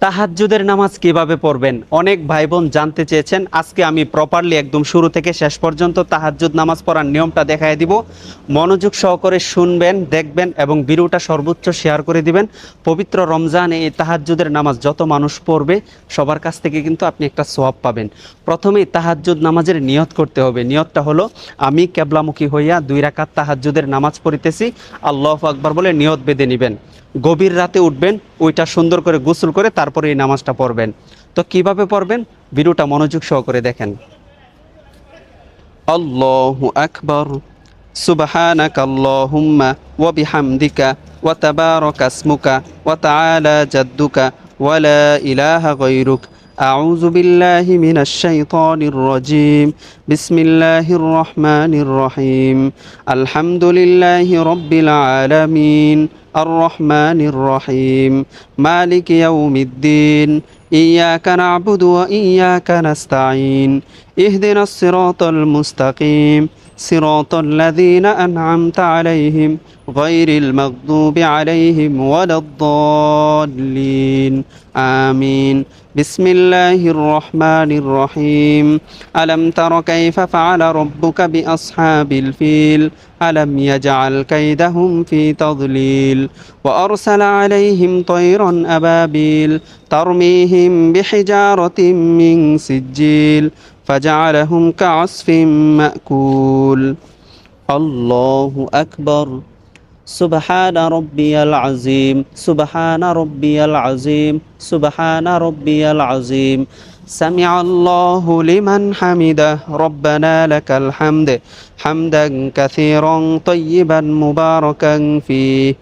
তাহাজ্জুদের নামাজ কিভাবে পড়বেন? অনেক ভাই বোন জানতে চেয়েছেন। আজকে আমি প্রপারলি একদম শুরু থেকে শেষ পর্যন্ত তাহাজ্জুদ নামাজ পড়ার নিয়মটা দেখায় দিব। মনোযোগ সহকারে শুনবেন, দেখবেন এবং ভিডিওটা সর্বোচ্চ শেয়ার করে দিবেন। পবিত্র রমজানে এই তাহাজ্জুদের নামাজ যত মানুষ পড়বে সবার কাছ থেকে কিন্তু আপনি একটা সওয়াব পাবেন। প্রথমেই তাহাজ্জুদ নামাজের নিয়ত করতে হবে। নিয়তটা হলো আমি কেবলামুখী হইয়া 2 রাকাত তাহাজ্জুদের নামাজ পড়িতেছি, আল্লাহু আকবার বলে নিয়ত বেঁধে নেবেন। গভীর রাতে উঠবেন, ওইটা সুন্দর করে গোসল করে তারপরে এই নামাজটা পড়বেন। তো কিভাবে পড়বেন ভিডিওটা মনোযোগ সহকারে দেখেন। আল্লাহু আকবার, সুবহানাকা আল্লাহুম্মা ওয়া বিহামদিকা ওয়া তাবারাকা ইসমুকা ওয়া তাআলা জাদ্দুকা ওয়া লা ইলাহা গায়রুক। আউযু বিল্লাহি মিনাশ শাইতানির রাজীম। বিসমিল্লাহির রহমানির রহিম। আলহামদুলিল্লাহি রাব্বিল আলামিন। الرحمن الرحيم مالك يوم الدين إياك نعبد وإياك نستعين اهدنا الصراط المستقيم صراط الذين أنعمت عليهم غير المغضوب عليهم ولا الضالين آمين بسم الله الرحمن الرحيم ألم تر كيف فعل ربك بأصحاب الفيل ألم يجعل كيدهم في تضليل وأرسل عليهم طيرا أبابيل ترميهم بحجارة من سجيل فجعلهم كعصف مأكول الله أكبر سبحان ربي العظيم سبحان ربي العظيم سبحان ربي العظيم سمع الله لمن حمده ربنا لك الحمد حمدا كثيرا طيبا مباركا فيه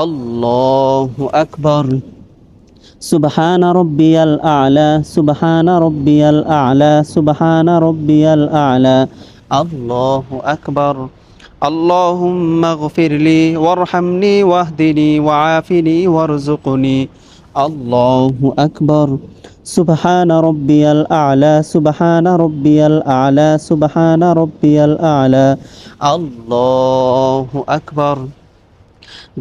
الله أكبر سبحان ربي الأعلى سبحان ربي الأعلى سبحان ربي الأعلى الله أكبر اللهم اغفر لي وارحمني واهدني وعافني وارزقني الله أكبر سبحان ربي الأعلى سبحان ربي الأعلى سبحان ربي الأعلى الله أكبر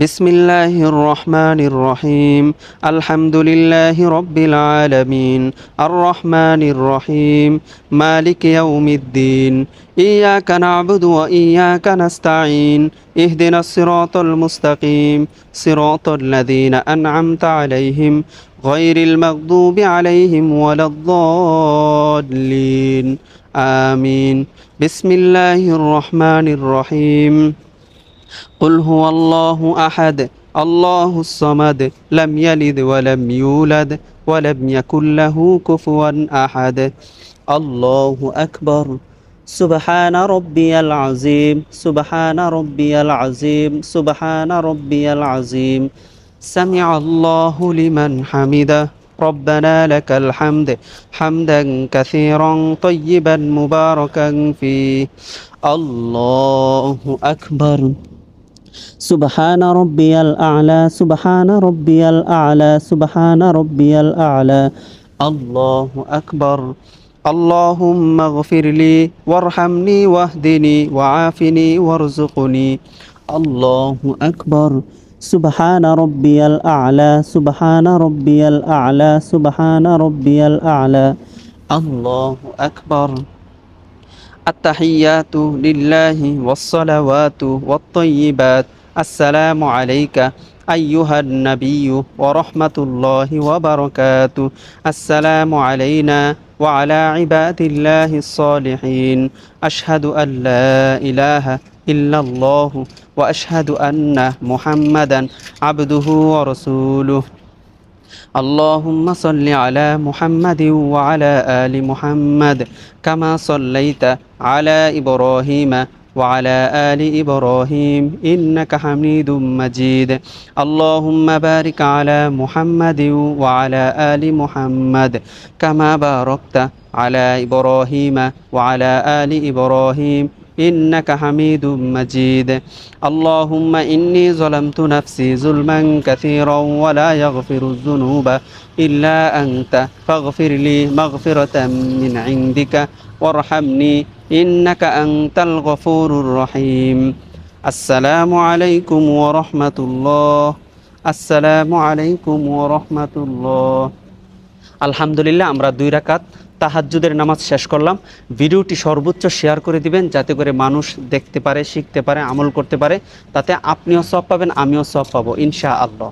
بسم الله الرحمن الرحيم الحمد لله رب العالمين الرحمن الرحيم مالك يوم الدين إياك نعبد وإياك نستعين اهدنا الصراط المستقيم صراط الذين أنعمت عليهم غير المغضوب عليهم ولا الضالين آمين بسم الله الرحمن الرحيم قل هو الله أحد الله الصمد لم يلد ولم يولد ولم يكن له كفوا أحد الله أكبر سبحان ربي العظيم سبحان ربي العظيم سبحان ربي العظيم سمع الله لمن حمده ربنا لك الحمد حمدا كثيرا طيبا مباركا فيه الله أكبر سبحان ربي الأعلى سبحان ربي الأعلى سبحان ربي الأعلى الله أكبر اللهم اغفر لي وارحمني واهدني وعافني وارزقني الله أكبر سبحان ربي الأعلى سبحان ربي الأعلى سبحان ربي الأعلى الله أكبر التحيات لله والصلوات والطيبات السلام عليك أيها النبي ورحمة الله وبركاته السلام علينا وعلى عباد الله الصالحين أشهد أن لا إله إلا الله وأشهد أن محمدا عبده ورسوله اللهم صل على محمد وعلى آل محمد كما صليت على إبراهيم وعلى آل إبراهيم إنك حميد مجيد اللهم بارك على محمد وعلى آل محمد كما باركت على إبراهيم وعلى آل إبراهيم إنك حميد مجيد اللهم إني ظلمت نفسي ظلما كثيرا ولا يغفر الذنوب إلا أنت فاغفر لي مغفرة من عندك وارحمني إنك أنت الغفور الرحيم السلام عليكم ورحمة الله السلام عليكم ورحمة الله আলহামদুলিল্লাহ আমরা 2 রাকাত তাহাজ্জুদের নামাজ শেষ করলাম। ভিডিওটি সর্বোচ্চ শেয়ার করে দিবেন যাতে করে মানুষ দেখতে পারে, শিখতে পারে, আমল করতে পারে। তাতে আপনিও সওয়াব পাবেন, আমিও সওয়াব পাবো ইনশাআল্লাহ।